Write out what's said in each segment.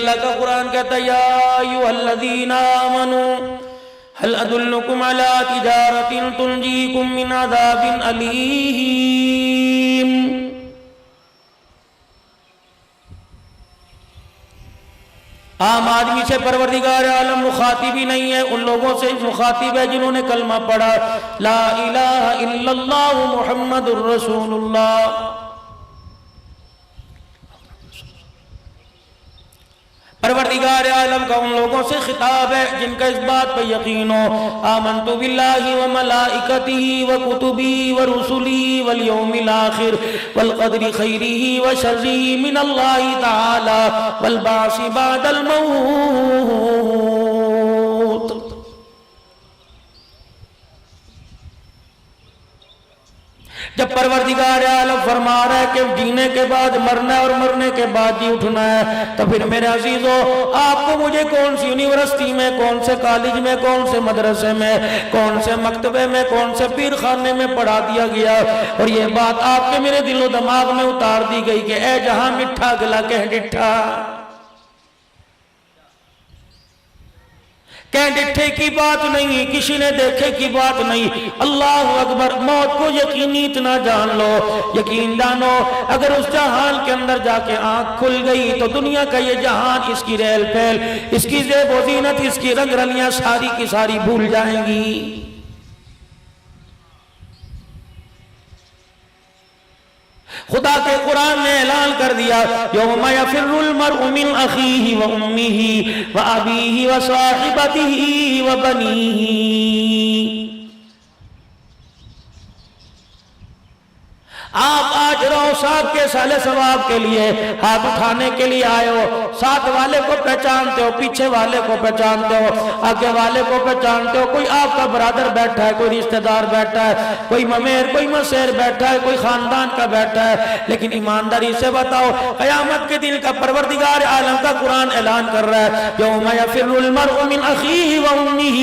اللہ کا قرآن کہتا ہے یا ایھا الذین آمنوا هل ادلکم علی تجارۃ تنجیکم من عذاب الیم۔ عام آدمی سے پروردگار عالم مخاطب ہی نہیں ہے، ان لوگوں سے مخاطب ہے جنہوں نے کلمہ پڑھا لا الہ الا اللہ محمد الرسول اللہ۔ پروردگار عالم کا ان لوگوں سے خطاب ہے جن کا اس بات پہ یقین ہو آمنت باللہ وملائکتہ وکتبہ ورسلہ والیوم الآخر والقدر خیرہ وشرہ من اللہ تعالی والبعث بعد الموت۔ جب پروردگار عالم فرما رہا ہے کہ جینے کے بعد مرنا ہے اور مرنے کے بعد جی اٹھنا ہے، تو پھر میرے عزیزو آپ کو مجھے کون سی یونیورسٹی میں، کون سے کالج میں، کون سے مدرسے میں، کون سے مکتبے میں، کون سے پیر خانے میں پڑھا دیا گیا اور یہ بات آپ کے میرے دل و دماغ میں اتار دی گئی کہ اے جہاں مٹھا گلا کہہ ڈٹھا، کہہ ڈٹھے کی بات نہیں، کسی نے دیکھے کی بات نہیں۔ اللہ اکبر، موت کو یقینی اتنا جان لو، یقین جانو اگر اس جہان کے اندر جا کے آنکھ کھل گئی تو دنیا کا یہ جہان، اس کی ریل پھیل، اس کی زیب و زینت، اس کی رنگ رلیاں ساری کی ساری بھول جائیں گی۔ خدا کے قرآن نے اعلان کر دیا یوم یفر المرء من اخیہ و امہ و ابیہ و صاحبتہ و بنیہ۔ آپ آج رو صاحب کے سال ثواب کے لیے ہاتھ اٹھانے کے لیے آئے ہو، ساتھ والے کو پہچانتے ہو، پیچھے والے کو پہچانتے ہو، آگے والے کو پہچانتے ہو، کوئی آپ کا برادر بیٹھا ہے، کوئی رشتہ دار بیٹھا ہے، کوئی ممیر کوئی مسیر بیٹھا ہے، کوئی خاندان کا بیٹھا ہے، لیکن ایمانداری سے بتاؤ قیامت کے دن کا پروردگار عالم کا قرآن اعلان کر رہا ہے یوم یفر المرء من اخیہ و امہ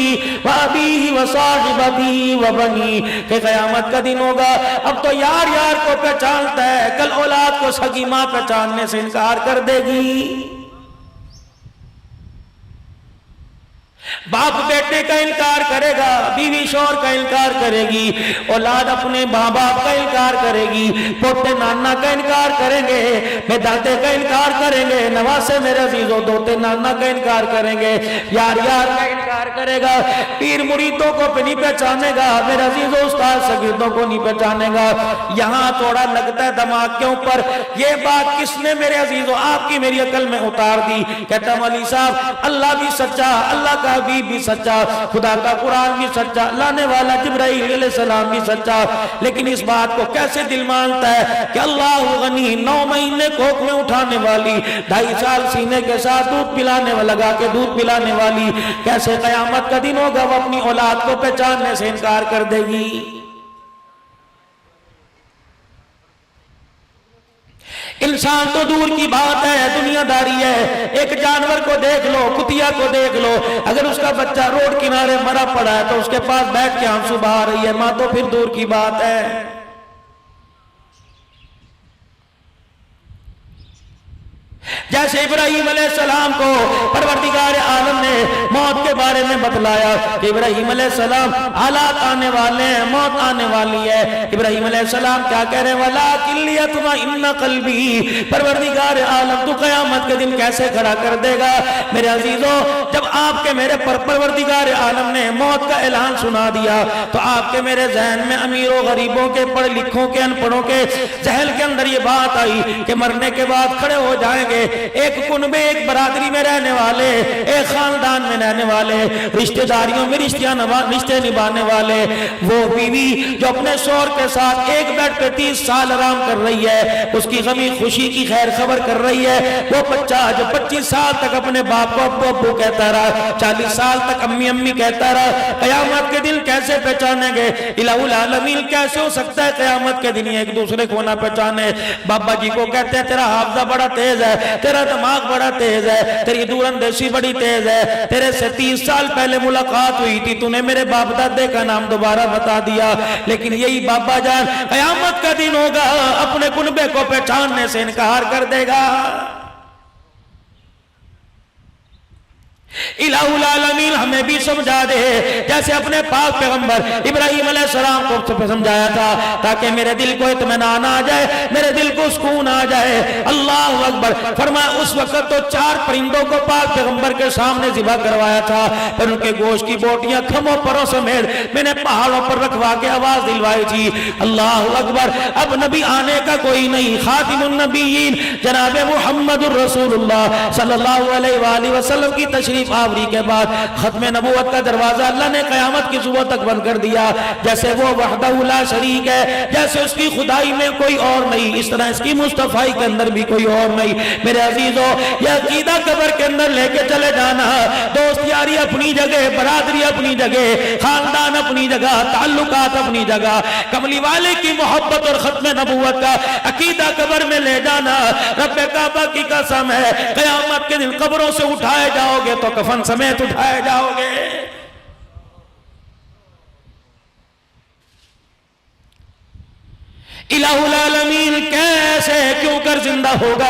و ابیہ و صاحبتہ و بنیہ، کہ قیامت کا دن ہوگا اب تو یار یار کو پہچانتا ہے، کل اولاد کو سگی ماں پہچاننے سے انکار کر دے گی، باپ بیٹے کا انکار کرے گا، بیوی شوہر کا انکار کرے گی، اولاد اپنے ماں باپ کا انکار کرے گی، پوتے نانا کا انکار کریں گے، میں دادے کا انکار کریں گے، نواسے میرے عزیزوں دوتے نانا کا انکار کریں گے، یار یار کا انکار کرے گا، پیر مریدوں کو نہیں پہچانے گا، میرے عزیزوں استاد شاگردوں کو نہیں پہچانے گا۔ یہاں تھوڑا لگتا ہے دماغ کے اوپر، یہ بات کس نے میرے عزیزوں آپ کی میری عقل میں اتار دی؟ کہتا مولوی صاحب اللہ بھی سچا، اللہ کا حبیب بھی سچا، خدا کا قرآن بھی سچا، لانے والا جبرائیل علیہ السلام بھی سچا، لیکن اس بات کو کیسے دل مانتا ہے کہ اللہ غنی 9 مہینے کوکھ میں اٹھانے والی، 2.5 سال سینے کے ساتھ دودھ پلانے لگا کے دودھ پلانے والی، کیسے قیامت کا دن ہوگا وہ اپنی اولاد کو پہچاننے سے انکار کر دے گی؟ انسان تو دور کی بات ہے، دنیا داری ہے، ایک جانور کو دیکھ لو، کتیا کو دیکھ لو، اگر اس کا بچہ روڈ کنارے مرا پڑا ہے تو اس کے پاس بیٹھ کے آنسو بہا رہی ہے ماں، تو پھر دور کی بات ہے۔ جیسے ابراہیم علیہ السلام کو پروردگار عالم نے موت کے بارے میں بتلایا کہ ابراہیم علیہ السلام حالات آنے والے ہیں، موت آنے والی ہے، ابراہیم علیہ السلام کیا کہہ رہے ہیں وَلَٰكِن لِيَطْمَئِنَّ قَلْبِي، پروردگار عالم تو قیامت کے دن کیسے کھڑا کر دے گا؟ میرے عزیزوں جب آپ کے میرے پروردگار عالم نے موت کا اعلان سنا دیا تو آپ کے میرے ذہن میں امیروں غریبوں کے پڑھ لکھوں کے ان پڑھوں کے ذہن کے اندر یہ بات آئی کہ مرنے کے بعد کھڑے ہو جائیں گے ایک کنبے، ایک برادری میں رہنے والے، ایک خاندان میں رہنے والے، رشتہ داریوں میں رشتے نبھانے والے، وہ بیوی جو اپنے شوہر کے ساتھ ایک بیڈ پہ 30 سال آرام کر رہی ہے، اس کی غمی خوشی کی خیر خبر کر رہی ہے، وہ بچہ جو 25 سال تک اپنے باپ کو ابو ابو کہتا رہا، 40 سال تک امی امی کہتا رہا، قیامت کے دن کیسے پہچانیں گے؟ الہ العالمین کیسے ہو سکتا ہے قیامت کے دن ایک دوسرے کو نہ پہچانے؟ بابا جی کو کہتے ہیں تیرا حافظہ بڑا تیز ہے، تیرا دماغ بڑا تیز ہے، تیری دور اندیشی بڑی تیز ہے، تیرے سے 30 سال پہلے ملاقات ہوئی تھی، تو نے میرے باپ دادے کا نام دوبارہ بتا دیا، لیکن یہی بابا جان قیامت کا دن ہوگا اپنے کنبے کو پہچاننے سے انکار کر دے گا۔ الہ العالمین ہمیں بھی سمجھا دے جیسے اپنے پاک پیغمبر ابراہیم علیہ السلام کو سمجھایا تھا، تاکہ میرے دل کو اطمینان آ جائے، میرے دل کو سکون آ جائے۔ اللہ اکبر۔ فرمایا اس وقت تو 4 پرندوں کو پاک پیغمبر کے سامنے ذبح کروایا تھا، پھر ان کے گوشت کی بوٹیاں کھموں پروں سمیت میں نے پہاڑوں پر رکھوا کے آواز دلوائی تھی۔ اللہ اکبر۔ اب نبی آنے کا کوئی نہیں، خاتم النبیین جناب محمد الرسول اللہ صلی اللہ علیہ وآلہ وسلم کی تشریف آوری کے بعد ختم نبوت کا دروازہ اللہ نے قیامت کی صبح تک بند کر دیا۔ جیسے وہ وحدہ لا شریک ہے، جیسے اس کی خدائی میں کوئی اور نہیں، اس طرح اس کی مصطفیٰ کے اندر بھی کوئی اور نہیں۔ میرے عزیزو، یہ عقیدہ قبر کے اندر لے کے چلے جانا، دوست یاری اپنی جگہ، برادری اپنی جگہ، خاندان اپنی جگہ، تعلقات اپنی جگہ، کملی والے کی محبت اور ختم نبوت کا عقیدہ قبر میں لے جانا۔ رب کعبہ کی قسم ہے، قیامت کے دن قبروں سے اٹھائے جاؤ گے تو کفن سمیت اٹھائے جاؤ گے۔ الہ العالمین کیسے کیوں کر زندہ ہوگا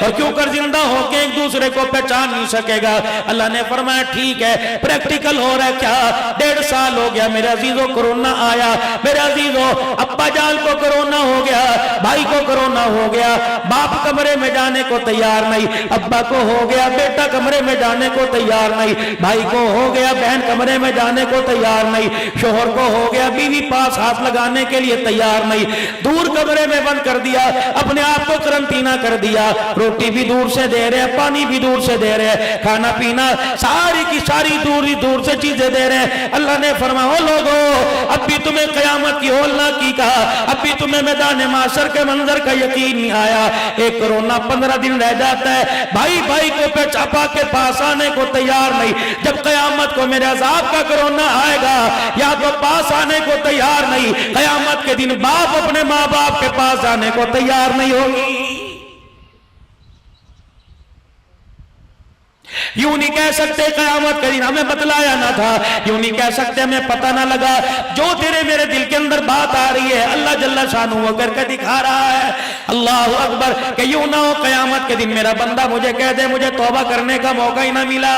اور کیوں کر زندہ ہو کے ایک دوسرے کو پہچان نہیں سکے گا؟ اللہ نے فرمایا ٹھیک ہے، پریکٹیکل ہو رہا ہے کیا؟ 1.5 سال ہو گیا میرے عزیزو، کرونا آیا میرے عزیزو، ابا جان کو کرونا ہو گیا، بھائی کو کرونا ہو گیا، باپ کمرے میں جانے کو تیار نہیں، ابا کو ہو گیا، بیٹا کمرے میں جانے کو تیار نہیں، بھائی کو ہو گیا، بہن کمرے میں جانے کو تیار نہیں، شوہر کو ہو گیا، بیوی پاس ہاتھ لگانے کے لیے تیار نہیں، دور کمرے میں بند کر دیا، اپنے آپ کو قرنطینہ کر دیا، روٹی بھی دور سے دے رہے ہیں، پانی بھی دور سے دے رہے ہیں، کھانا پینا ساری کی ساری دور سے چیزیں دے رہے ہیں۔ اللہ نے فرمایا او لوگو، اب بھی تمہیں قیامت کی ہولنا کی کہا، اب بھی تمہیں میدان معاشر کے منظر کا یقین نہیں آیا۔ ایک کرونا 15 دن رہ جاتا ہے، بھائی بھائی کو پہچاپا کے پاس آنے کو تیار نہیں، جب قیامت کو میرے عذاب کا کرونا آئے گا یا تو پاس آنے کو تیار نہیں، قیامت کے دن باپ اپنے ماں باپ کے پاس آنے کو تیار نہیں ہوگی۔ یوں نہیں کہہ سکتے قیامت کے دن ہمیں بتلایا نہ تھا، یوں نہیں کہہ سکتے ہمیں پتہ نہ لگا۔ جو تیرے میرے دل کے اندر بات آ رہی ہے اللہ جل شانہ وہ کر کے دکھا رہا ہے۔ اللہ اکبر۔ کہ یوں نہ ہو قیامت کے دن میرا بندہ مجھے کہہ دے مجھے توبہ کرنے کا موقع ہی نہ ملا۔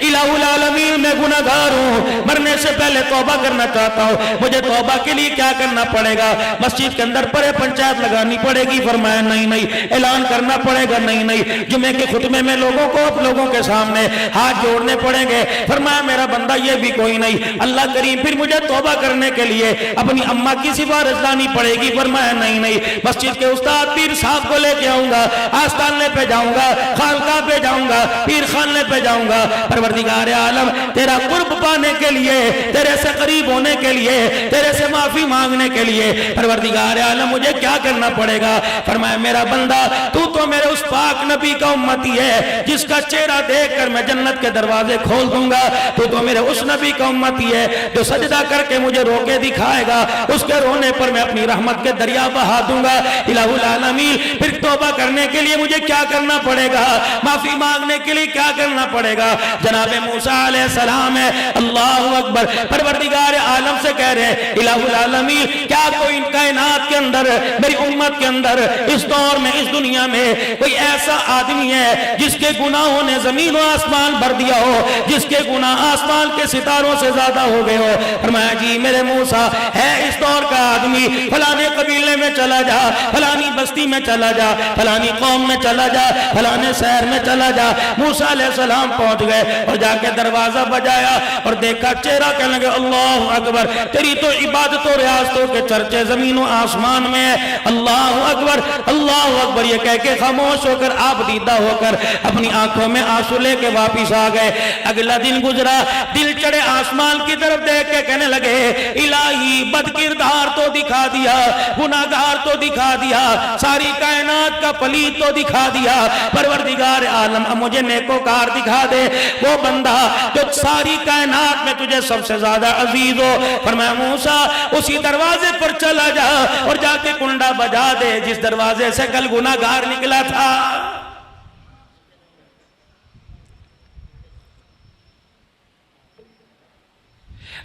الہ العالمین میں گناہگار ہوں، مرنے سے پہلے توبہ کرنا چاہتا ہوں، مجھے توبہ کے لیے کیا کرنا پڑے گا؟ مسجد کے اندر پڑے پنچایت لگانی پڑے گی؟ فرمایا نہیں، اعلان کرنا پڑے گا؟ نہیں، جمعے کے خطبے میں لوگوں کو لوگوں کے سامنے ہاتھ جوڑنے پڑیں گے؟ فرمایا میرا بندہ یہ بھی کوئی نہیں، اللہ کریم پھر مجھے توبہ کرنے کے لیے اپنی اماں کی سفارش لانی پڑے گی؟ فرمایا نہیں، مسجد کے استاد پیر صاحب کو لے کے آؤں گا، آستانے پہ جاؤں گا، خانقاہ پہ جاؤں گا، پیر خانے پہ جاؤں گا، پروردگار عالم تیرا قرب پانے کے لیے، تیرے سے قریب ہونے کے لیے، تیرے سے معافی مانگنے کے لیے پروردگار عالم مجھے کیا کرنا پڑے گا؟ فرمایا میرا بندہ تو میرے اس پاک نبی کا امتی ہے جس کا چہرہ دیکھ کر میں جنت کے دروازے کھول دوں گا، تو میرے اس نبی کا امتی ہے جو سجدہ کر کے مجھے رو کے دکھائے گا، اس کے رونے پر میں اپنی رحمت کے دریا بہا دوں گا۔ الہ العالمین پھر توبہ کرنے کے لیے مجھے کیا کرنا پڑے گا؟ معافی مانگنے کے لیے کیا کرنا پڑے گا؟ جناب موسیٰ علیہ السلام ہے، اللہ اکبر، پروردگار عالم سے کہہ رہے الہ العالمین کیا کوئی کائنات کے اندر میری امت کے اندر اس دور میں اس دنیا میں کوئی ایسا آدمی ہے جس کے گناہوں نے زمین و آسمان بھر دیا ہو، جس کے گناہ آسمان کے ستاروں سے زیادہ ہو گئے ہو؟ فرمایا جی میرے موسیٰ ہے اس دور کا آدمی، فلانے قبیلے میں چلا جا، فلانی بستی میں چلا جا، فلانی قوم میں چلا جا، فلانے شہر میں چلا جا۔ موسیٰ علیہ السلام پہنچ گئے اور جا کے دروازہ بجایا اور دیکھا چہرہ، کہنے لگے اللہ اکبر، تیری تو عبادت و ریاضتوں کے چرچے زمین و آسمان میں ہے، اللہ اکبر اللہ اکبر۔ یہ کہہ کے خاموش ہو کر آپ دیدہ ہو کر اپنی آنکھوں میں آنسو لے کے واپس آ گئے۔ اگلا دن گزرا، دل چڑھے آسمان کی طرف دیکھ کے کہنے لگے الہی بد کردار تو دکھا دیا، گناہگار تو دکھا دیا، ساری کائنات کا پلید تو دکھا دیا، پروردگار عالم اب مجھے نیکوکار دکھا دے، وہ بندہ جو ساری کائنات میں تجھے سب سے زیادہ عزیز ہو۔ فرمایا موسیٰ اسی دروازے پر چلا جا اور جا کے کنڈا بجا دے جس دروازے سے کل گناہگار نکلا تھا۔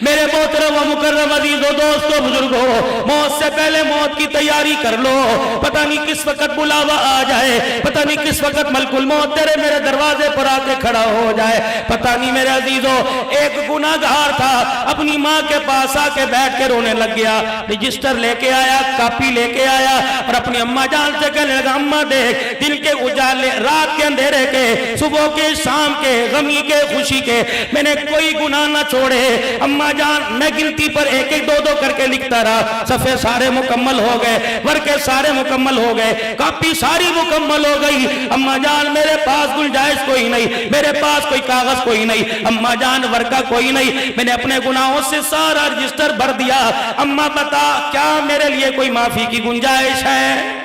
میرے محترم و مکرم عزیزو دوستو بزرگو، موت سے پہلے موت کی تیاری کر لو، پتہ نہیں کس وقت بلاوا آ جائے، پتہ نہیں کس وقت ملک الموت تیرے میرے دروازے پر آ کے کھڑا ہو جائے، پتہ نہیں میرے عزیزو۔ ایک گناہگار تھا، اپنی ماں کے پاس آ کے بیٹھ کے رونے لگ گیا، رجسٹر لے کے آیا، کاپی لے کے آیا اور اپنی اماں جان سے کہنے لگا اماں دیکھ، دن کے اجالے، رات کے اندھیرے کے، صبح کے، شام کے، غمی کے، خوشی کے، میں نے کوئی گناہ نہ چھوڑے اماں جان۔ میں گنتی پر ایک ایک دو دو کر کے لکھتا رہا، صفحے سارے مکمل ہو گئے، ورقے سارے مکمل ہو گئے، کاپی ساری مکمل ہو گئی۔ اماں جان میرے پاس گنجائش کوئی نہیں، میرے پاس کوئی کاغذ کوئی نہیں، اماں جان ورقہ کوئی نہیں، میں نے اپنے گناہوں سے سارا رجسٹر بھر دیا، اماں بتا کیا میرے لیے کوئی معافی کی گنجائش ہے؟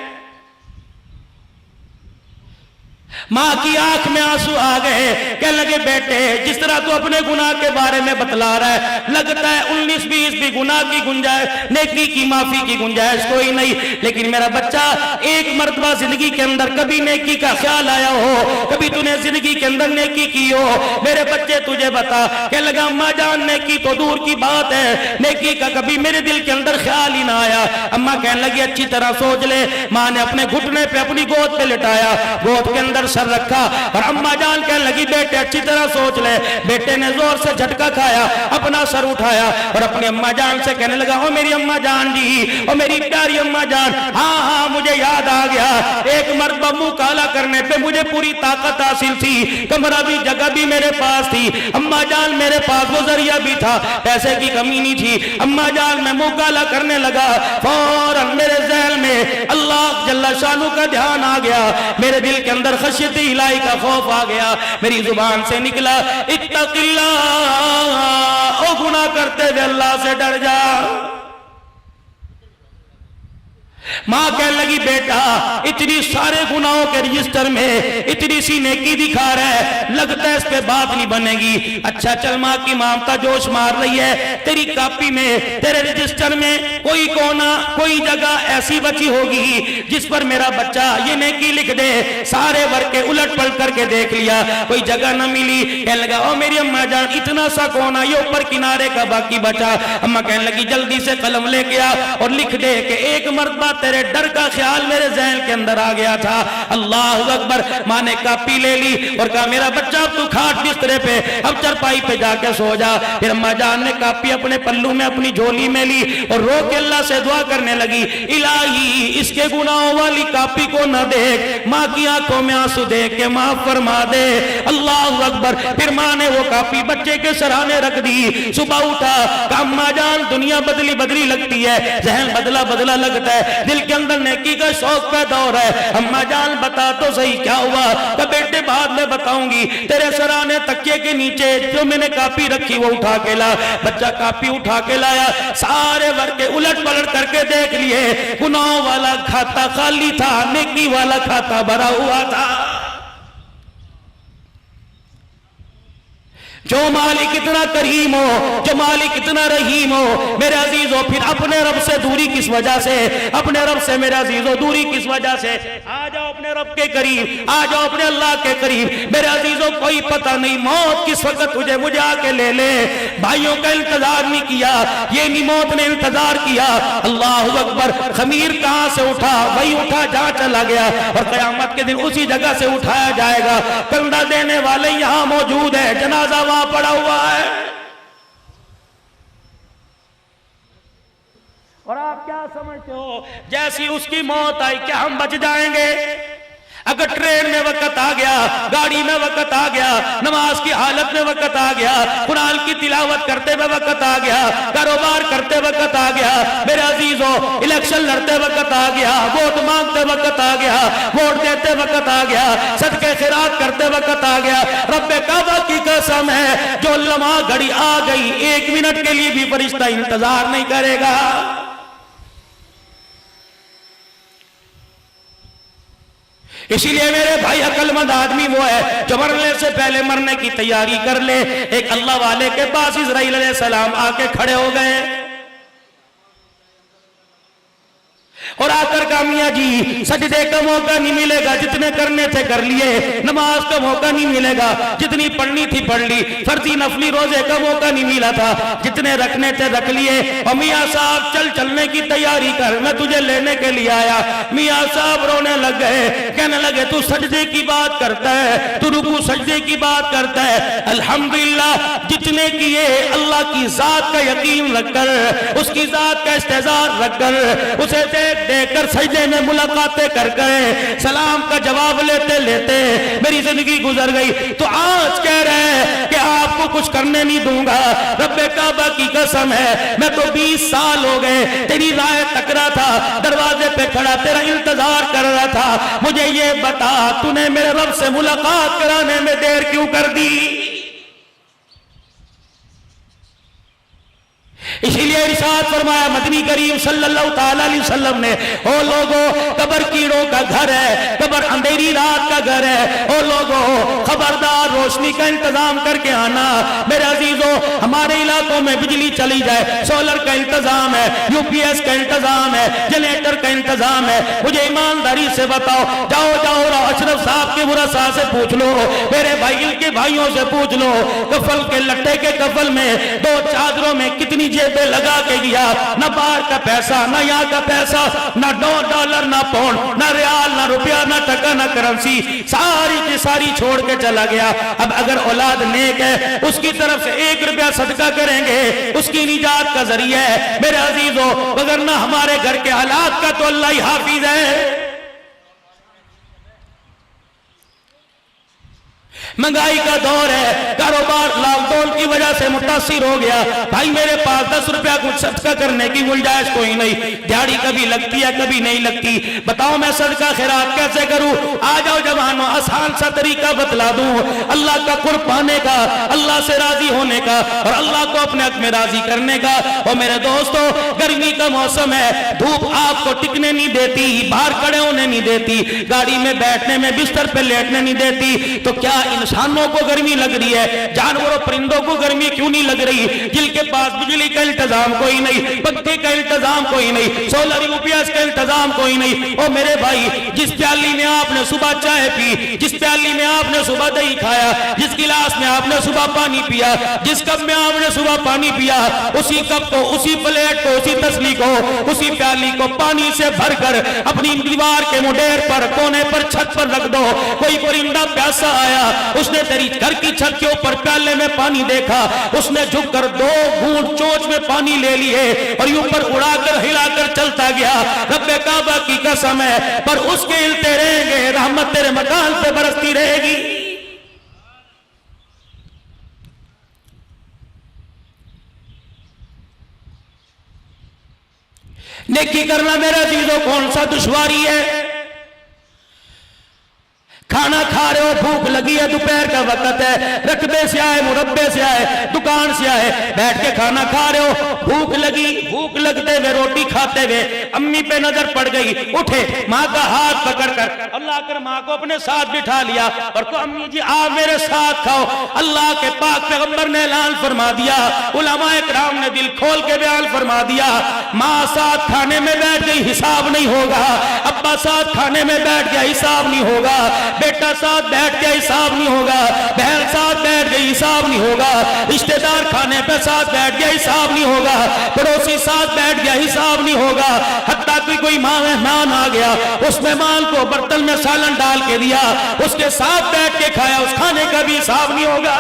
ماں کی آنکھ میں آنسو آ گئے، کہنے لگے بیٹے جس طرح تو اپنے گناہ کے بارے میں بتلا رہا ہے، لگتا ہے 19-20 بھی گناہ کی گنجائش، نیکی کی معافی کی گنجائش کوئی نہیں، لیکن میرا بچہ ایک مرتبہ زندگی کے اندر کبھی نیکی کا خیال آیا ہو، کبھی تو نے زندگی کے اندر نیکی کی ہو، میرے بچے تجھے بتا۔ کہنے لگا اماں جان نیکی تو دور کی بات ہے، نیکی کا کبھی میرے دل کے اندر خیال ہی نہ آیا۔ اماں کہنے لگی اچھی طرح سوچ لے۔ ماں نے اپنے گھٹنے پہ اپنی گود پہ لٹایا، گود کے اندر سر رکھا اور اماں جان کہنے لگی بیٹے اچھی طرح سوچ لے۔ بیٹے نے زور سے جھٹکا کھایا، اپنا سر اٹھایا اور اپنی اماں جان سے کہنے لگا او میری اماں جان جی، او میری پیاری اماں جان، ہاں ہاں مجھے یاد آ گیا، ایک مرتبہ منہ کالا کرنے پہ مجھے پوری طاقت حاصل تھی، کمرہ بھی جگہ بھی میرے پاس تھی، اماں جان میرے پاس وہ ذریعہ بھی تھا، پیسے کی کمی نہیں تھی۔ اماں جان میں منہ کالا کرنے لگا، فوراً میرے ذہن میں اللہ جل شانہ کا دھیان آ گیا، میرے دل کے اندر خشیت الہی کا خوف آ گیا، میری زبان سے نکلا اتق اللہ، او گناہ کرتے ہوئے اللہ سے ڈر جا۔ ماں کہنے لگی بیٹا اتنی سارے گناہوں کے رجسٹر میں اتنی سی نیکی دکھا رہا ہے، لگتا ہے اس پہ بات نہیں بنے گی۔ اچھا چل ماں کی مامتا جوش مار رہی ہے، تیری کاپی میں تیرے رجسٹر میں کوئی کونا کوئی جگہ ایسی بچی ہوگی جس پر میرا بچہ یہ نیکی لکھ دے۔ سارے ورقے الٹ پلٹ کر کے دیکھ لیا، کوئی جگہ نہ ملی۔ کہنے لگا او میری اماں جان اتنا سا کونا یہ اوپر کنارے کا باقی بچا۔ اماں کہنے لگی جلدی سے قلم لے کے آ اور لکھ دے کہ ایک مرتبہ تیرے ڈر کا خیال میرے ذہن کے اندر آ گیا تھا۔ اللہ اکبر۔ ماں نے کاپی لے لی اور کہا میرا بچہ اب تو کھاٹ بسترے پہ، اب چرپائی پہ جا کے سو جا۔ پھر اماں جان نے کاپی اپنے پلو میں اپنی جھولی میں لی اور رو کے اللہ سے دعا کرنے لگی الہی اس کے گناہوں والی کاپی کو نہ دیکھ، ماں کی آنکھوں میں آنسو دیکھ کے معاف فرما دے۔ اللہ اکبر۔ پھر ماں نے وہ کاپی بچے کے سرانے رکھ دی۔ صبح اٹھا کہ اماں جان دنیا بدلی بدلی لگتی ہے، ذہن بدلا بدلا لگتا ہے، دل کے اندر نیکی کا شوق پیدا ہو رہا ہے۔ اماں جان بتا تو صحیح کیا ہوا؟ کہ بیٹے بعد میں بتاؤں گی، تیرے سرانے تکیے کے نیچے جو میں نے کاپی رکھی وہ اٹھا کے لا۔ بچہ کاپی اٹھا کے لایا، سارے ورقے الٹ پلٹ کر کے دیکھ لیے، گناہوں والا کھاتا خالی تھا، نیکی والا کھاتا بھرا ہوا تھا۔ جو مالک اتنا کریم ہو، جو مالک اتنا رحیم ہو، میرے عزیزو پھر اپنے رب سے دوری کس وجہ سے؟ اپنے رب سے میرے عزیزو دوری کس وجہ سے؟ آ جاؤ اپنے رب کے قریب، آ جاؤ اپنے اللہ کے قریب۔ میرے عزیزو کوئی پتہ نہیں موت کس وقت تجھے مجھے آ کے لے لے۔ بھائیوں کا انتظار نہیں کیا، یہ نہیں موت نے انتظار کیا۔ اللہ اکبر۔ خمیر کہاں سے اٹھا؟ وہی اٹھا جہاں چلا گیا، اور قیامت کے دن اسی جگہ سے اٹھایا جائے گا۔ کندھا دینے والے یہاں موجود ہے، جنازہ وہاں پڑا ہوا ہے۔ اور آپ کیا سمجھتے ہو جیسی اس کی موت آئی کیا ہم بچ جائیں گے؟ اگر ٹرین میں وقت آ گیا، گاڑی میں وقت آ گیا، نماز کی حالت میں وقت آ گیا، قرآن کی تلاوت کرتے ہوئے وقت آ گیا، کاروبار کرتے وقت آ گیا، میرے عزیزو الیکشن لڑتے وقت آ گیا، ووٹ مانگتے وقت آ گیا، ووٹ دیتے وقت آ گیا، صدقے خیرات کرتے وقت آ گیا، رب کعبہ کی قسم ہے جو لمحہ گھڑی آ گئی 1 منٹ کے لیے بھی فرشتہ انتظار نہیں کرے گا۔ اسی لیے میرے بھائی عقل مند آدمی وہ ہے جو مرنے سے پہلے مرنے کی تیاری کر لے۔ ایک اللہ والے کے پاس اسرائیل علیہ السلام آ کے کھڑے ہو گئے اور آ کر کہا میاں جی سجدے کا موقع نہیں ملے گا، جتنے کرنے تھے کر لیے، نماز کا موقع نہیں ملے گا، جتنی پڑھنی تھی پڑھ لی، فرضی نفلی روزے کا موقع نہیں ملا تھا، جتنے رکھنے تھے رکھ لیے، اور میاں صاحب چلنے کی تیاری کر، میں تجھے لینے کے لیے آیا۔ میاں صاحب رونے لگ گئے، کہنے لگے تو سجدے کی بات کرتا ہے، تو رکوع سجدے کی بات کرتا ہے، الحمدللہ جتنے کیے اللہ کی ذات کا یقین رکھ کر، اس کی ذات کا استحضار رکھ کر، اسے دیکھ دیکھ کر سجدے میں ملاقاتیں کر گئے، سلام کا جواب لیتے لیتے میری زندگی گزر گئی۔ تو آج کہہ رہے ہیں کہ آپ کو کچھ کرنے نہیں دوں گا، رب کعبہ کی قسم ہے میں تو 20 سال ہو گئے تیری راہ تک رہا تھا، دروازے پہ کھڑا تیرا انتظار کر رہا تھا، مجھے یہ بتا تو نے میرے رب سے ملاقات کرانے میں دیر کیوں کر دی؟ اسی لیے ارشاد فرمایا مدنی کریم صلی اللہ تعالی علیہ وسلم نے، او لوگوں قبر کیڑوں کا گھر ہے، قبر اندھیری رات کا گھر ہے، او لوگوں خبردار روشنی کا انتظام کر کے آنا۔ میرے عزیزوں ہمارے علاقوں میں بجلی چلی جائے، سولر کا انتظام ہے، یو پی ایس کا انتظام ہے، جنریٹر کا انتظام ہے، مجھے ایمانداری سے بتاؤ، جاؤ اشرف صاحب کے ورثاء سے پوچھ لو، میرے بھائی کے بھائیوں سے پوچھ لو، کفل کے لٹے کے کفل میں 2 چادروں میں کتنی جیبیں لگا کے گیا، نہ باہر کا پیسہ نہ یہاں کا پیسہ، نہ $1 نہ پاؤنڈ نہ ریال نہ روپیہ نہ ٹکا نہ کرنسی، ساری کی ساری چھوڑ کے چلا گیا۔ اب اگر اولاد نیک ہے اس کی طرف سے 1 روپیہ صدقہ کریں گے، اس کی نجات کا ذریعہ ہے میرے عزیزوں، وگرنہ ہمارے گھر کے حالات کا تو اللہ ہی حافظ ہے۔ مہنگائی کا دور ہے، کاروبار لاک ڈاؤن کی وجہ سے متاثر ہو گیا، بھائی میرے پاس 10 روپیہ کچھ صدقہ کرنے کی گنجائش کوئی نہیں، دیہڑی کبھی لگتی ہے کبھی نہیں لگتی، بتاؤ میں صدقہ خیرات کیسے کروں؟ آ جاؤ جوانوں آسان سا طریقہ بتلا دوں، اللہ کا قرب پانے کا، اللہ سے راضی ہونے کا، اور اللہ کو اپنے حق میں راضی کرنے کا۔ اور میرے دوستو گرمی کا موسم ہے، دھوپ آپ کو ٹکنے نہیں دیتی، باہر کھڑے ہونے نہیں دیتی، گاڑی میں بیٹھنے میں بستر پہ لیٹنے نہیں دیتی، تو کیا انسانوں کو گرمی لگ رہی ہے؟ جانوروں پرندوں کو گرمی کیوں نہیں لگ رہی؟ جن کے پاس بجلی کا انتظام کوئی نہیں، پنکھے کا انتظام کوئی نہیں، سولر یو پی ایس کا انتظام کوئی نہیں۔ او میرے بھائی جس پیالی میں آپ نے صبح چائے پی، جس پیالی میں آپ نے صبح دہی کھایا، جس گلاس میں آپ نے صبح پانی پیا، جس کپ میں آپ نے صبح پانی پیا، اسی کپ کو، اسی پلیٹ کو، اسی تسلی کو، اسی پیالی کو پانی سے بھر کر اپنی دیوار کے مڈیر پر، کونے پر، چھت پر رکھ دو۔ کوئی پرندہ پیاسا آیا، اس نے تیری گھر کی چھت کے اوپر پیالے میں پانی دیکھا، اس نے جھک کر 2 گھونٹ چونچ میں پانی لے لیے اور یہ اوپر اڑا کر ہلا کر چلتا گیا۔ رب کعبہ کی قسم ہے پر اس کے ہلتے رہیں گے، رحمت تیرے مکان پہ برستی رہے گی۔ نیکی کرنا میرے عزیزوں کون سا دشواری ہے؟ کھانا کھا رہے ہو، بھوک لگی ہے، دوپہر کا وقت ہے، رقبے سے آئے، مربے سے آئے، دکان سے آئے، بیٹھ کے کھانا کھا رہے ہو، بھوک لگی، بھوک لگتے ہوئے روٹی کھاتے ہوئے امی پہ نظر پڑ گئی، اٹھے ماں کا ہاتھ پکڑ کر اللہ کر ماں کو اپنے ساتھ بٹھا لیا اور کہا امی جی آپ میرے ساتھ کھاؤ۔ اللہ کے پاک پیغمبر نے اعلان فرما دیا، علماء کرام نے دل کھول کے بیان فرما دیا، ماں ساتھ کھانے میں بیٹھ گئی حساب نہیں ہوگا، ابا ساتھ کھانے میں بیٹھ گیا حساب نہیں ہوگا، بیٹا ساتھ بیٹھ کے حساب نہیں ہوگا، بہن ساتھ بیٹھ گئی حساب نہیں ہوگا، رشتہ دار کھانے پہ ساتھ بیٹھ گیا حساب نہیں ہوگا، پڑوسی ساتھ بیٹھ گیا حساب نہیں ہوگا، حتیٰ کہ کوئی مہمان آ گیا اس مہمان کو برتن میں سالن ڈال کے دیا، اس کے ساتھ بیٹھ کے کھایا، اس کھانے کا بھی حساب نہیں ہوگا۔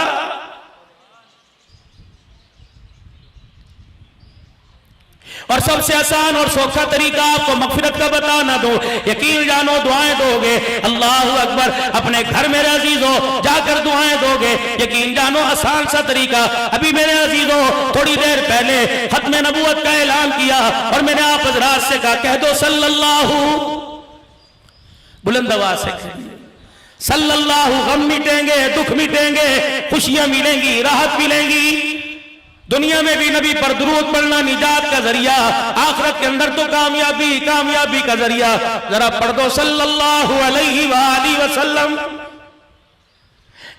اور سب سے آسان اور سوکھا طریقہ آپ کو مغفرت کا بتانا دو، یقین جانو دعائیں دو گے، اللہ اکبر، اپنے گھر میرے عزیزوں جا کر دعائیں دو گے، یقین جانو آسان سا طریقہ۔ ابھی میرے عزیزوں تھوڑی دیر پہلے ختم نبوت کا اعلان کیا اور میں نے آپ حضرات سے کہا کہہ دو صلی اللہ، بلند آواز سے صلی اللہ، غم مٹیں گے، دکھ مٹیں گے، خوشیاں ملیں گی، راحت ملیں گی، دنیا میں بھی نبی پر درود پڑھنا نجات کا ذریعہ، آخرت کے اندر تو کامیابی کا ذریعہ۔ ذرا پڑھ دو صلی اللہ علیہ وآلہ وسلم۔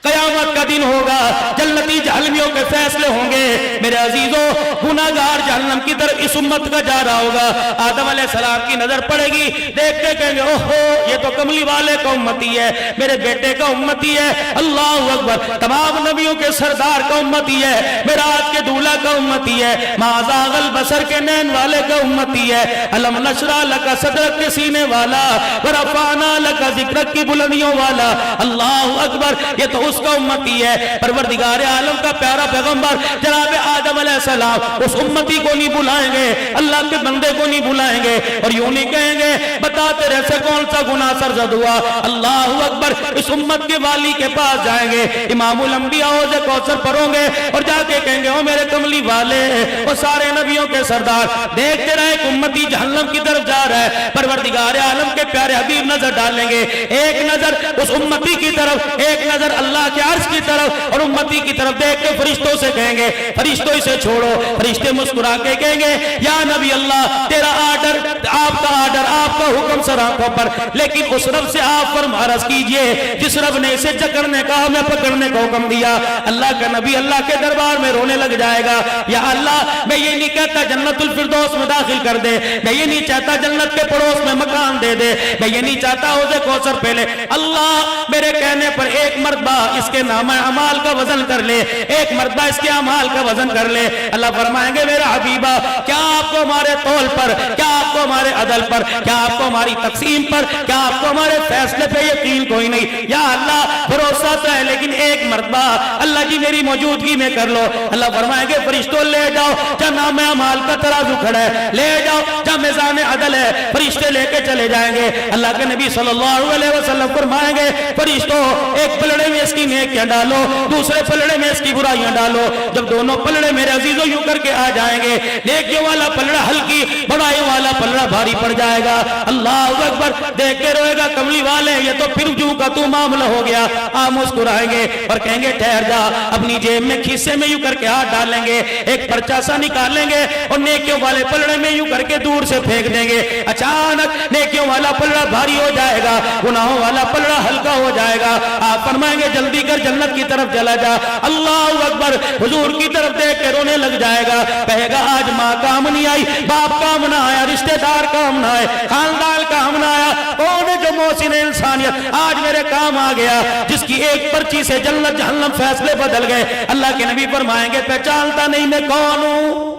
قیامت کا دن ہوگا, جنتی جہنمیوں کے فیصلے ہوں گے. میرے عزیزوں, گناہگار جہنم کی طرف اس امت کا جا رہا ہوگا. آدم علیہ السلام کی نظر پڑے گی, دیکھ کے کہیں گے اوہو یہ تو کملی والے کا امتی ہے, میرے بیٹے کا امتی ہے. اللہ اکبر, تمام نبیوں کے سردار کا امتی ہے, معراج کے دولہ کا امتی ہے, ما زاغ البصر کے نین والے کا امتی ہے, الم نشرح لک صدرک کے سینے والا, ورفعنا لک ذکرک کی بلندیوں والا. اللہ اکبر, یہ تو اس کا امتی ہے. پروردگار عالم کا پیارا پیغمبر جناب آدم علیہ السلام اس امتی کو نہیں بلائیں گے, اللہ کے بندے کو نہیں بلائیں گے, اور یوں نہیں کہیں گے بتا تیرے سے کون سا گناہ سرزد ہوا. اللہ اکبر, اس امت کے والی کے پاس جائیں گے, امام الانبیاء حوض کوثر پڑھیں گے, اور جا کے کہیں گے او میرے کملی والے, وہ سارے نبیوں کے سردار, دیکھتے رہے کہ امتی جہنم کی طرف جا رہا ہے. پروردگار عالم کے پیارے حبیب نظر ڈالیں گے, ایک نظر اس امتی کی طرف, ایک نظر اللہ کے عرش کی طرف, اور امتی کی طرف دیکھ کے فرشتوں سے کہیں گے فرشتوں اسے چھوڑو. فرشتے مسکرا کے کہیں گے یا نبی اللہ, تیرا آرڈر, آپ کا آرڈر, آپ کا حکم سر آنکھوں پر, لیکن اس رب سے آپ فرم عرض کیجئے جس رب نے اسے جکڑنے کا, ہمیں پکڑنے کا حکم دیا. اللہ کا نبی اللہ کے دربار میں رونے لگ جائے گا, یا اللہ میں یہ نہیں کہتا جنت الفردوس میں داخل کر دے, میں یہ نہیں چاہتا جنت کے پڑوس میں مکان دے دے, میں یہ نہیں چاہتا حوض کوثر پہلے. اللہ میرے کہنے پر ایک مرتبہ اس کے نامہ اعمال کا وزن کر لے, ایک مرتبہ اس کے اعمال کا وزن کر لے. اللہ فرمائیں گے میرا حبیبہ, کیا آپ کو ہمارے تول پر, کیا آپ کو ہمارے عدل پر, کیا آپ کو ہماری تقسیم پر, کیا آپ کو ہمارے فیصلے پہ یقین کوئی نہیں؟ یا اللہ بھروسہ تو ہے لیکن ایک مرتبہ اللہ جی میری موجودگی میں کر لو. اللہ فرمائیں گے فرشتوں لے جاؤ, جہاں نام اعمال کا ترازو کھڑا ہے لے جاؤ, جہاں میزان عدل ہے فرشتے لے کے چلے جائیں گے. اللہ کے نبی صلی اللہ علیہ وسلم فرمائیں گے فرشتوں ایک پلڑے میں اس کی نیکیاں ڈالو, دوسرے پلڑے میں اس کی برائیاں ڈالو. جب دونوں پلڑے میرے عزیزوں یوں کر کے آ جائیں گے, نیکیوں والا پلڑا ہلکی, برائیوں والا پلڑا بھاری پڑ جائے گا. اللہ اکبر, دیکھ کے روئے گا کملی والے یہ تو پھر جو کا تو معاملہ ہو گیا. آپ مسکرائیں گے اور کہیں گے ٹھہر جا, اپنی جیب میں کھیسے میں یوں کر کے ہاتھ ڈالیں گے, ایک پرچہ سا نکالیں گے اور نیکیوں والے پلڑے میں یوں کر کے دور سے پھینک دیں گے. اچانک نیکیوں والا پلڑا بھاری ہو جائے گا, گناہوں والا پلڑا ہلکا ہو جائے گا. آپ فرمائیں گے جلدی کر جنت کی طرف چلا جا. اللہ اکبر, حضور کی طرف دیکھ کے رونے لگ جائے گا, کہے گا آج ماں کام نہیں آئی, باپ کام نہ آیا, رشتہ دار کام نہ آئے, خاندان کام نہ آیا, کون ہے جو محسن انسانیت آج میرے کام آ گیا, جس کی ایک پرچی سے جنت جہنم فیصلے بدل گئے. اللہ کے نبی فرمائیں گے پہچانتا نہیں میں کون ہوں؟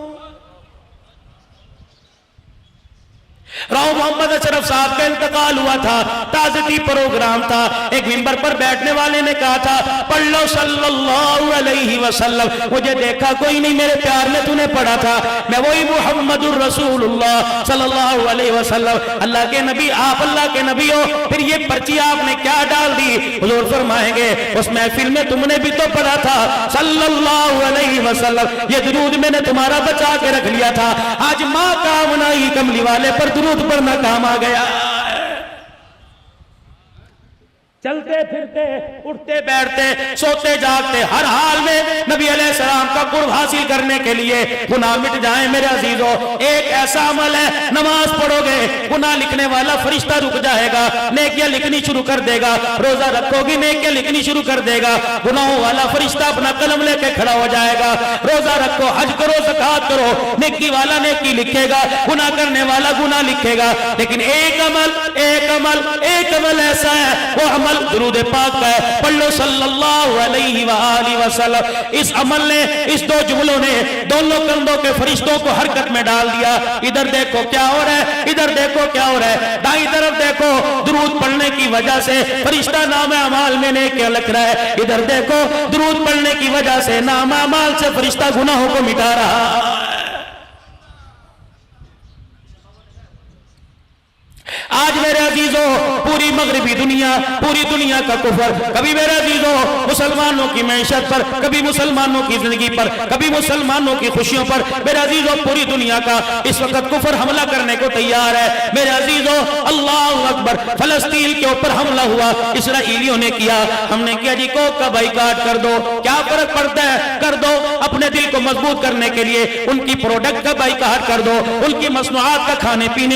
راؤ محمد اشرف صاحب کا انتقال ہوا تھا, تعزیتی پروگرام تھا, ایک منبر پر بیٹھنے والے نے کہا تھا پڑھ لو صلی اللہ علیہ وسلم. مجھے دیکھا کوئی نہیں, میرے پیار میں تو نے پڑھا تھا, میں وہی محمد الرسول اللہ صلی اللہ علیہ وسلم. اللہ کے نبی, آپ اللہ کے نبی ہو, پھر یہ پرچی آپ نے کیا ڈال دی؟ حضور فرمائیں گے اس محفل میں تم نے بھی تو پڑھا تھا صلی اللہ علیہ وسلم, یہ درود میں نے تمہارا بچا کے رکھ لیا تھا, آج ماں کام نہ آئی, کملی والے پر درود پڑھنا کام آ گیا. چلتے پھرتے, اٹھتے بیٹھتے, سوتے جاگتے, ہر حال میں نبی علیہ السلام کا قرب حاصل کرنے کے لیے گناہ مٹ جائیں. میرے عزیزوں ایک ایسا عمل ہے, نماز پڑھو گے گناہ لکھنے والا فرشتہ رک جائے گا, نیکیاں لکھنی شروع کر دے گا. روزہ رکھو گی نیکیاں لکھنی شروع کر دے گا, گناہوں والا فرشتہ اپنا قلم لے کے کھڑا ہو جائے گا. روزہ رکھو, حج کرو, زکات کرو, نیکی والا نیکی لکھے گا, گناہ کرنے والا گناہ لکھے گا. لیکن ایک عمل ایسا ہے, وہ عمل درود پاک کا ہے. پڑھ لو صلی اللہ علیہ وآلہ وسلم. اس عمل نے, اس دو جملوں نے دونوں کندھوں کے فرشتوں کو حرکت میں ڈال دیا. ادھر دیکھو کیا ہو رہا ہے, ادھر دیکھو کیا ہو رہا ہے, دائیں طرف دیکھو درود پڑھنے کی وجہ سے فرشتہ نام اعمال میں نیکیاں لکھ رہا ہے, ادھر دیکھو درود پڑھنے کی وجہ سے نام اعمال سے فرشتہ گناہوں کو مٹا رہا ہے. آج میرے عزیزوں پوری مغربی دنیا, پوری دنیا کا کفر, کبھی میرے عزیزوں مسلمانوں کی معیشت پر, کبھی مسلمانوں کی زندگی پر, کبھی مسلمانوں کی خوشیوں پر, میرے عزیزوں پوری دنیا کا اس وقت کفر حملہ کرنے کو تیار ہے. میرے عزیزوں اللہ اکبر, فلسطین کے اوپر حملہ ہوا, اسرائیلیوں نے کیا, ہم نے کیا جی کوک کا بائیکاٹ کر دو. کیا فرق پڑتا ہے, کر دو. اپنے دل کو مضبوط کرنے کے لیے ان کی پروڈکٹ کا بائیکاٹ کر دو, ان کی مصنوعات کا کھانے پینے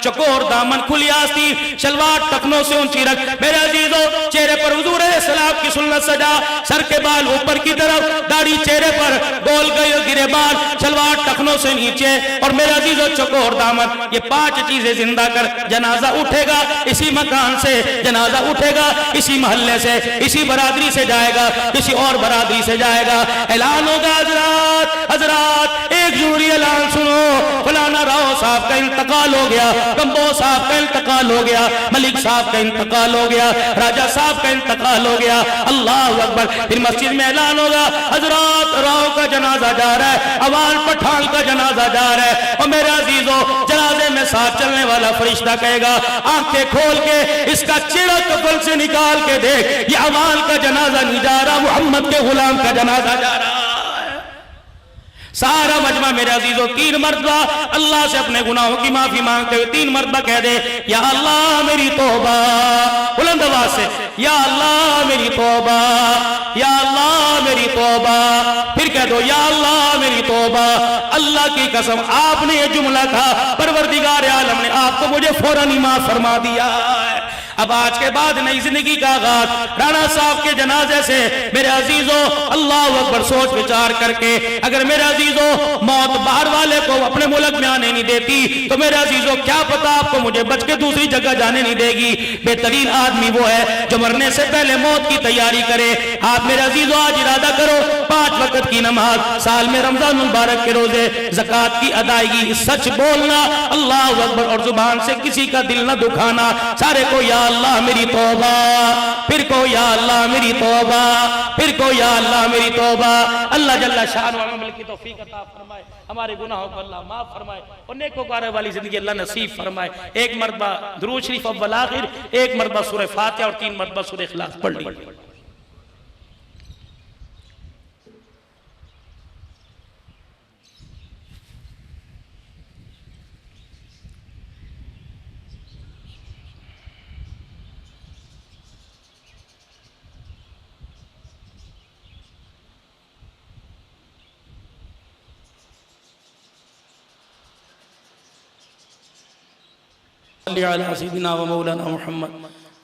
چکور دامن، کھلی آستین، شلوار ٹکنوں سے اونچی رکھ. میرے عزیزو چہرے پر حضور علیہ السلام کی سنت سجا، سر کے بال اوپر کی طرف، داڑھی چہرے پر، گول گرے بال، شلوار ٹکنوں سے نیچے، اور میرے عزیزو چکور دامن. یہ 5 چیزیں زندہ کر. جنازہ اٹھے گا اسی مکان سے، جنازہ اٹھے گا اسی محلے سے، اسی برادری سے جائے گا، کسی اور برادری سے جائے گا. اعلان ہوگا حضرات، حضرات ایک ضروری اعلان سنو، فلانا راؤ صاحب کا انتقال ہو گیا، کمبو صاحب کا انتقال ہو گیا، ملک صاحب کا انتقال ہو گیا، راجہ صاحب کا انتقال ہو گیا. اللہ اکبر. پھر مسجد میں اعلان ہوگا حضرات راؤ کا جنازہ جا رہا ہے، عوان پٹھان کا جنازہ جا رہا ہے. اور میرے عزیزو جنازے میں ساتھ چلنے والا فرشتہ کہے گا آنکھیں کھول کے اس کا چہرہ کفن سے نکال کے دیکھ، یہ عوان کا جنازہ نہیں جا رہا، محمد کے غلام کا جنازہ جا رہا ہے. سارا مجمع میرے عزیزو 3 مرتبہ اللہ سے اپنے گناہوں کی معافی مانگتے ہوئے 3 مرتبہ کہہ دے یا اللہ میری توبہ، بلند آواز سے یا اللہ میری توبہ، یا اللہ میری توبہ. پھر کہہ دو یا اللہ میری توبہ. اللہ کی قسم آپ نے یہ جملہ کہا، پروردگار عالم نے آپ کو مجھے فوراً ہی معاف فرما دیا ہے. اب آج کے بعد نئی زندگی کا آغاز رانا صاحب کے جنازے سے. میرے عزیزو اللہ اکبر سوچ بچار کر کے، اگر میرے عزیزو موت باہر والے کو اپنے ملک میں آنے نہیں دیتی تو میرے عزیزو کیا پتا آپ کو مجھے بچ کے دوسری جگہ جانے نہیں دے گی. بہترین آدمی وہ ہے جو مرنے سے پہلے موت کی تیاری کرے. آپ میرے عزیزو آج ارادہ کرو 5 وقت کی نماز، سال میں رمضان مبارک کے روزے، زکوٰۃ کی ادائیگی، سچ بولنا، اللہ اکبر، اور زبان سے کسی کا دل نہ دکھانا. سارے کو یا اللہ میری توبہ، پھر کو یا اللہ میری توبہ، پھر کو یا اللہ میری توبہ. اللہ جل شان و عمل کی توفیق عطا فرمائے، ہمارے گناہوں کو اللہ معاف فرمائے اور نیکوکار والی زندگی اللہ نصیب فرمائے. ایک مرتبہ درود شریف اول آخر، ایک مرتبہ سورہ فاتحہ اور 3 مرتبہ سورہ اخلاص پڑھ لی. صلی علی سیدنا و مولانا محمد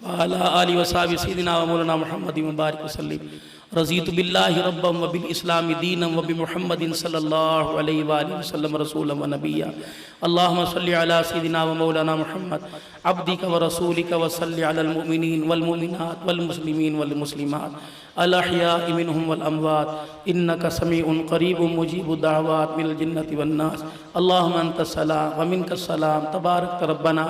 وعلی آلہ و صحابہ سیدنا و مولانا محمد مبارک وسلم. رضیت باللہ ربا و بالاسلام دینا و بمحمد صلی اللہ علیہ وآلہ وسلم رسولا و نبیا. اللہم صلی علی سیدنا و مولانا محمد عبدک و رسولک و صلی علی المؤمنین والمؤمنات والمسلمین والمسلمات الاحیاء منہم والاموات انکا سمیع قریب مجیب الدعوات من الجنة والناس. اللہم انت السلام ومنک السلام تبارک ربنا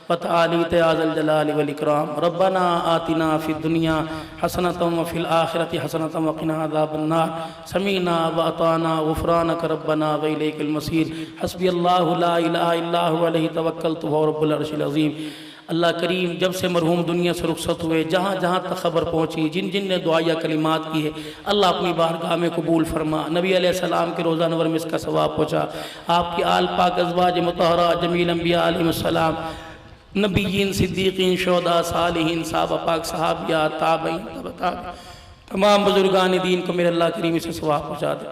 وتعالیت یا ذا الجلال والاکرام. ربنا آتنا فی الدنیا حسنة وفی الآخرة حسنة وقنا عذاب النار. سمیعنا واطعنا غفرانک ربنا وإلیک المصیر. حسبی اللہ لا الہ الا هو علیہ توکلت وهو رب العرش العظیم. اللہ کریم جب سے مرحوم دنیا سے رخصت ہوئے، جہاں جہاں تک خبر پہنچی، جن جن نے دعائیہ کلمات کی ہے، اللہ اپنی بارگاہ میں قبول فرما. نبی علیہ السلام کے روزہ نور میں اس کا ثواب پہنچا. آپ کی آل پاک ازواج مطہرہ جمیل انبیاء علیہ السلام، نبیین، صدیقین، شہداء، صالحین، صحابہ پاک، صحابیات، تابعین، تمام بزرگان دین کو میرے اللہ کریم سے ثواب پہنچا دے.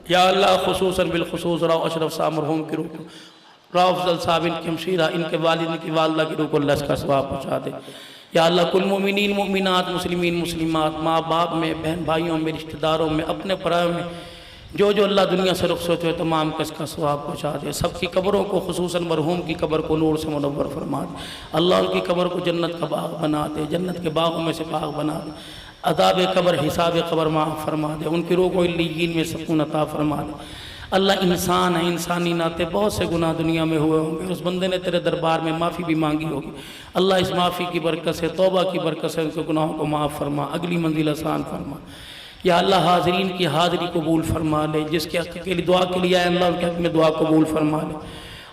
یا اللہ خصوصاً بالخصوص راؤ اشرف صاحب مرحوم کی روح کو، راؤ افضل صاحب، ان کے ہمشیرہ، ان کے والد، ان کی والدہ کی روح کو اللہ اس کا ثواب پہنچا دے. یا اللہ کل مومنین، مومنات، مسلمین، مسلمات، ماں باپ میں، بہن بھائیوں میں، رشتہ داروں میں، اپنے پرائیوں میں جو جو اللہ دنیا سے رخصت ہوئے تمام کو اس کا ثواب پہنچا دے. سب کی قبروں کو، خصوصاً مرحوم کی قبر کو نور سے منور فرما دے. اللہ ان کی قبر کو جنت کا باغ بنا دے، جنت کے باغوں میں سے باغ بنا دے. عذاب قبر، حساب قبر معاف فرما دے. ان کی روح کو علیین میں سکون عطا فرما دے. اللہ انسان ہے، انسانی ناطے بہت سے گناہ دنیا میں ہوئے ہوں گے، اس بندے نے تیرے دربار میں معافی بھی مانگی ہوگی. اللہ اس معافی کی برکت سے، توبہ کی برکت سے ان کے گناہوں کو معاف فرما، اگلی منزل آسان فرما. یا اللہ حاضرین کی حاضری قبول فرما لے. جس کے حق کے لیے دعا کے لیے آئے اللہ ان کے حق میں دعا قبول فرما لے.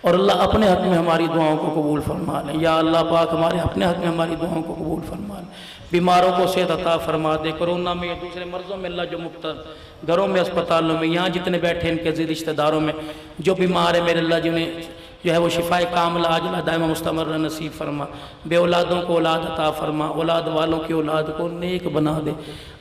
اور اللہ اپنے حق میں ہماری دعاؤں کو قبول فرما لے. یا اللہ پاک ہمارے اپنے حق میں ہماری دعاؤں کو قبول فرما لے. بیماروں کو صحت عطا فرما دے. کرونا میں، دوسرے مرضوں میں اللہ جو مبتلا، گھروں میں، اسپتالوں میں، یہاں جتنے بیٹھے ان کے رشتہ داروں میں جو بیمار ہیں میرے اللہ جنہیں جو ہے وہ شفاء کاملہ عاجلہ دائمہ مستمر نصیب فرما، بے اولادوں کو اولاد عطا فرما، اولاد والوں کی اولاد کو نیک بنا دے،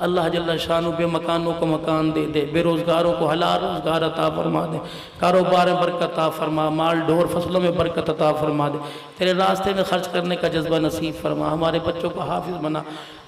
اللہ جل شانہ بے مکانوں کو مکان دے دے، بے روزگاروں کو حلال روزگار عطا فرما دے، کاروبار میں برکت عطا فرما، مال ڈور فصلوں میں برکت عطا فرما دے، تیرے راستے میں خرچ کرنے کا جذبہ نصیب فرما، ہمارے بچوں کو حافظ بنا،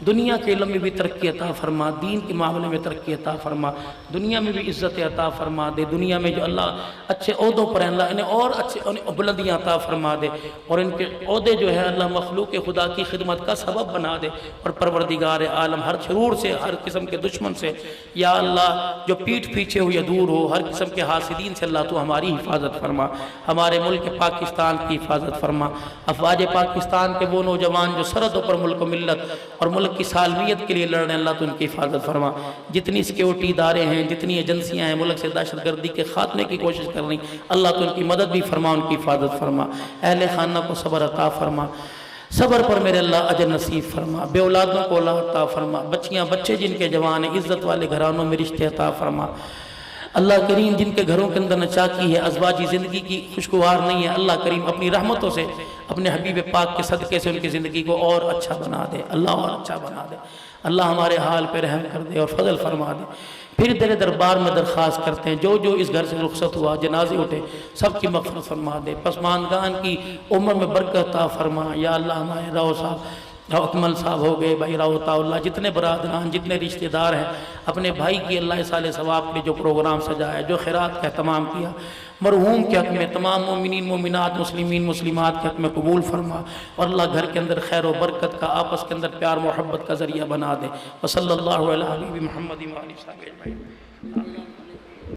دنیا کے علم میں بھی ترقی عطا فرما، دین کے معاملے میں ترقی عطا فرما، دنیا میں بھی عزت عطا فرما دے، دنیا میں جو اللہ اچھے عہدوں پر ہیں اللہ انہیں اور اچھے بلندیاں عطا فرما دے، اور ان کے عہدے جو ہے اللہ مخلوق خدا کی خدمت کا سبب بنا دے، اور پروردگار عالم ہر شرور سے، ہر قسم کے دشمن سے یا اللہ جو پیٹھ پیچھے ہو یا دور ہو، ہر قسم کے حاسدین سے اللہ تو ہماری حفاظت فرما، ہمارے ملک پاکستان کی حفاظت فرما، افواج پاکستان کے وہ نوجوان جو سرحدوں پر ملک و ملت اور ملک کی سالمیت کے لیے لڑ رہے ہیں اللہ تو ان کی حفاظت فرما، جتنی سیکیورٹی ادارے ہیں، جتنی ایجنسیاں ہیں ملک سے دہشت گردی کے خاتمے کی کوشش کر رہی اللہ تو ان کی مدد بھی فرما، ان کی حفاظت فرما، اہل خانہ کو صبر عطا فرما، صبر پر میرے اللہ اجر نصیب فرما، بے اولادوں کو اولاد عطا فرما، بچیاں بچے جن کے جوان ہیں عزت والے گھرانوں میں رشتے عطا فرما، اللہ کریم جن کے گھروں کے اندر نچاکی ہے، ازواجی زندگی کی خوشگوار نہیں ہے، اللہ کریم اپنی رحمتوں سے اپنے حبیب پاک کے صدقے سے ان کی زندگی کو اور اچھا بنا دے، اللہ اور اچھا بنا دے، اللہ ہمارے حال پہ رحم کر دے اور فضل فرما دے۔ پھر تیرے دربار میں درخواست کرتے ہیں جو اس گھر سے رخصت ہوا، جنازے اٹھے، سب کی مغفرت فرما دے، پسماندگان کی عمر میں برکت عطا فرما، یا اللہ ہمارے راؤ صاحب، راؤ اکمل صاحب ہو گئے، بھائی راؤ عطا اللہ، جتنے برادران جتنے رشتہ دار ہیں اپنے بھائی کی اللہ صالح ثواب کے جو پروگرام سجایا، جو خیرات کا اہتمام کیا، مرحوم کے حق میں تمام مومنین مومنات مسلمین مسلمات کے حق میں قبول فرما، اور اللہ گھر کے اندر خیر و برکت کا، آپس کے اندر پیار محبت کا ذریعہ بنا دے، وصلی اللہ علیہ حبیب محمد و آلہ وصحبہ اجمعین۔